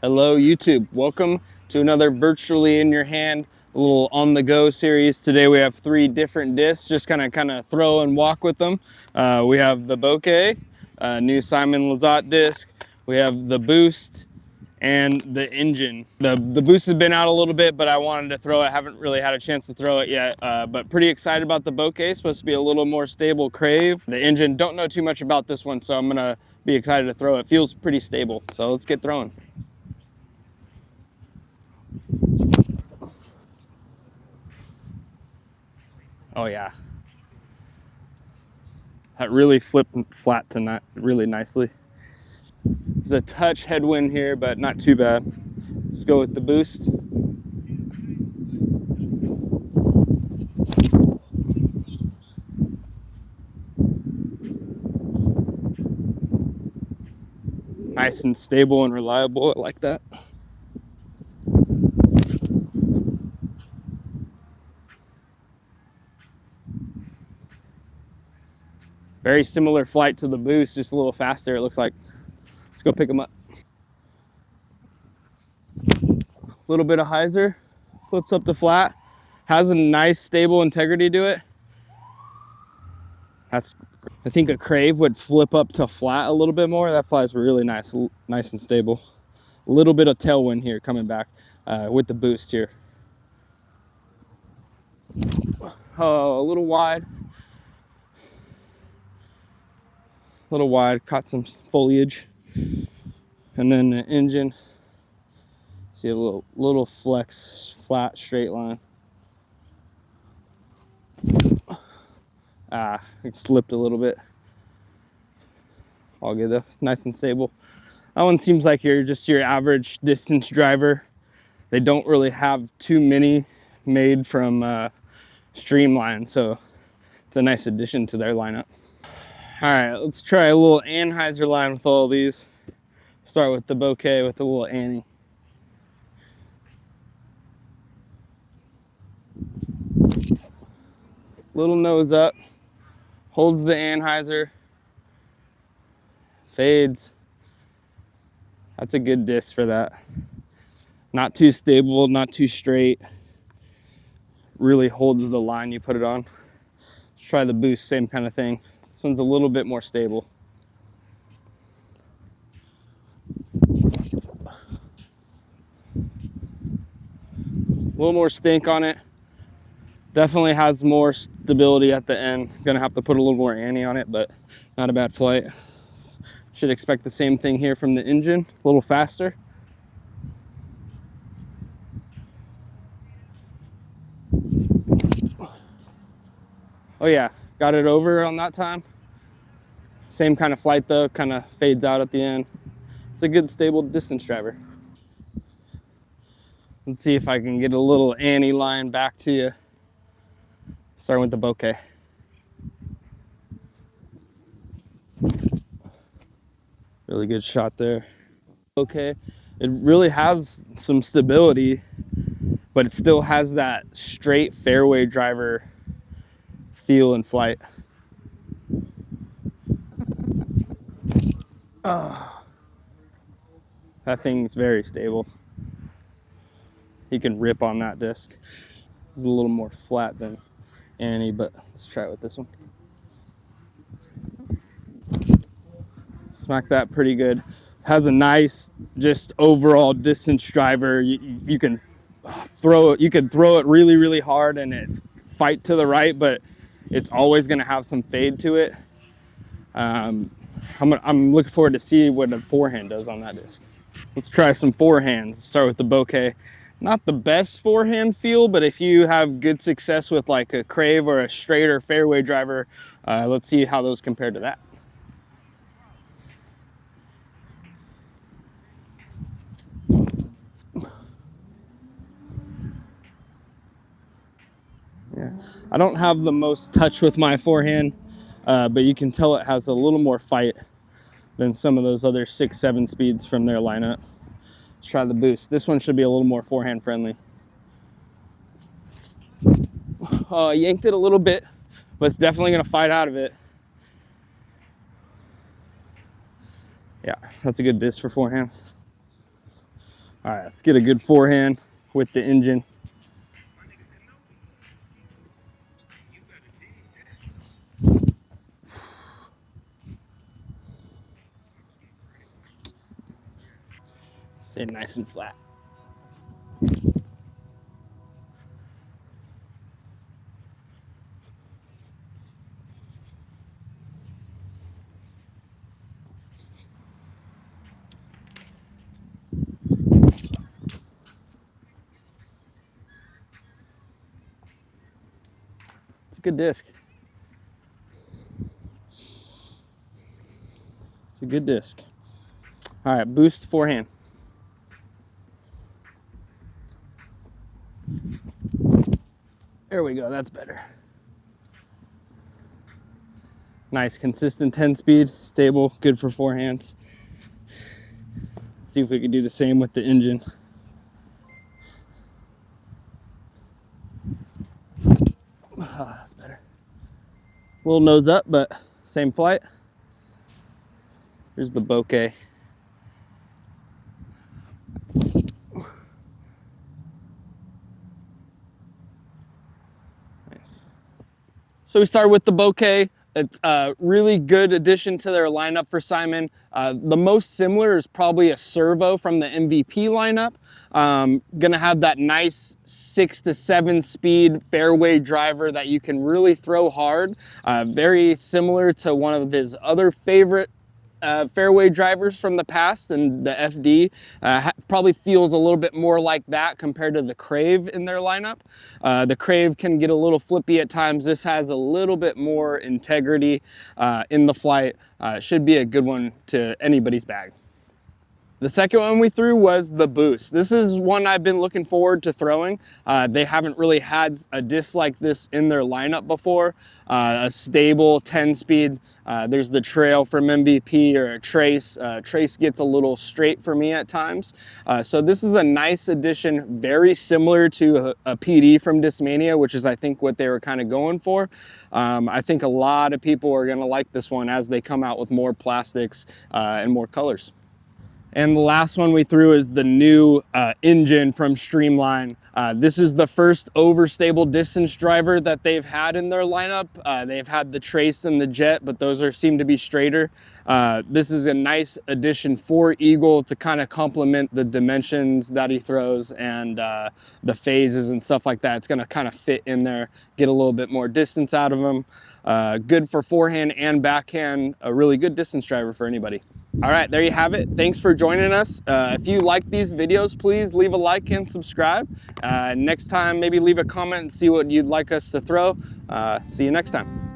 Hello YouTube, welcome to another Virtually in Your Hand, a little on the go series. Today we have 3 different discs, just kind of throw and walk with them. We have the Bokeh, new Simon Lizotte disc. We have the Boost and the Engine. The Boost has been out a little bit, but I wanted to throw it. I haven't really had a chance to throw it yet, but pretty excited about the Bokeh. Supposed to be a little more stable crave. The Engine, don't know too much about this one, so I'm gonna be excited to throw it. Feels pretty stable, so let's get throwing. Oh yeah. That really flipped flat tonight really nicely. There's a touch headwind here, but not too bad. Let's go with the Boost. Nice and stable and reliable. I like that. Very similar flight to the Boost, just a little faster, it looks like. Let's go pick them up. A little bit of hyzer, flips up to flat. Has a nice stable integrity to it. I think a crave would flip up to flat a little bit more. That flies really nice and stable. A little bit of tailwind here coming back with the Boost here. Oh, a little wide. Caught some foliage. And then the Engine, see a little flex, flat, straight line. It slipped a little bit. All good though, nice and stable. That one seems like you're just your average distance driver. They don't really have too many made from Streamline, so it's a nice addition to their lineup. All right, let's try a little Anheuser line with all these. Start with the Bokeh with the little Annie. Little nose up, holds the Anheuser, fades. That's a good disc for that. Not too stable, not too straight. Really holds the line you put it on. Let's try the Boost, same kind of thing. This one's a little bit more stable. A little more stink on it. Definitely has more stability at the end. Gonna have to put a little more Annie on it, but not a bad flight. Should expect the same thing here from the Engine, a little faster. Oh yeah, got it over on that time. Same kind of flight though, kind of fades out at the end. It's a good stable distance driver. Let's see if I can get a little Annie line back to you. Starting with the Bokeh. Really good shot there. Okay, it really has some stability, but it still has that straight fairway driver feel in flight. Oh, that thing's very stable. You can rip on that disc. This is a little more flat than Annie, but let's try it with this one. Smack that pretty good. Has a nice, just overall distance driver. You can throw it. You can throw it really, really hard and it fight to the right, but it's always going to have some fade to it. I'm looking forward to see what a forehand does on that disc. Let's try some forehands. Start with the Bokeh. Not the best forehand feel, but if you have good success with like a crave or a straighter fairway driver, let's see how those compare to that. Yeah, I don't have the most touch with my forehand, but you can tell it has a little more fight than some of those other 6-7 speeds from their lineup. Let's try the Boost. This one should be a little more forehand friendly. Yanked it a little bit, but it's definitely gonna fight out of it. Yeah, that's a good disc for forehand. All right, let's get a good forehand with the engine. Stay nice and flat. It's a good disc. It's a good disc. All right, boost forehand. There we go, that's better. Nice, consistent 10 speed, stable, good for forehands. Let's see if we can do the same with the engine. Oh, that's better. A little nose up, but same flight. Here's the bokeh. Nice. So we started with the bokeh. It's a really good addition to their lineup for Simon. The most similar is probably a servo from the MVP lineup. Gonna have that nice 6 to 7 speed fairway driver that you can really throw hard. Very similar to one of his other favorite fairway drivers from the past, and the FD probably feels a little bit more like that compared to the Crave in their lineup. The Crave can get a little flippy at times. This has a little bit more integrity in the flight. Should be a good one to anybody's bag. The second one we threw was the Boost. This is one I've been looking forward to throwing. They haven't really had a disc like this in their lineup before. A stable 10 speed. There's the Trail from MVP or a Trace. Trace gets a little straight for me at times. So this is a nice addition, very similar to a PD from Discmania, which is I think what they were kind of going for. I think a lot of people are gonna like this one as they come out with more plastics and more colors. And the last one we threw is the new engine from Streamline. This is the first overstable distance driver that they've had in their lineup. They've had the Trace and the Jet, but those seem to be straighter. This is a nice addition for Eagle to kind of complement the dimensions that he throws and the phases and stuff like that. It's gonna kind of fit in there, get a little bit more distance out of him. Good for forehand and backhand, a really good distance driver for anybody. All right, there you have it. Thanks for joining us. If you like these videos, please leave a like and subscribe. Next time, maybe leave a comment and see what you'd like us to throw. See you next time.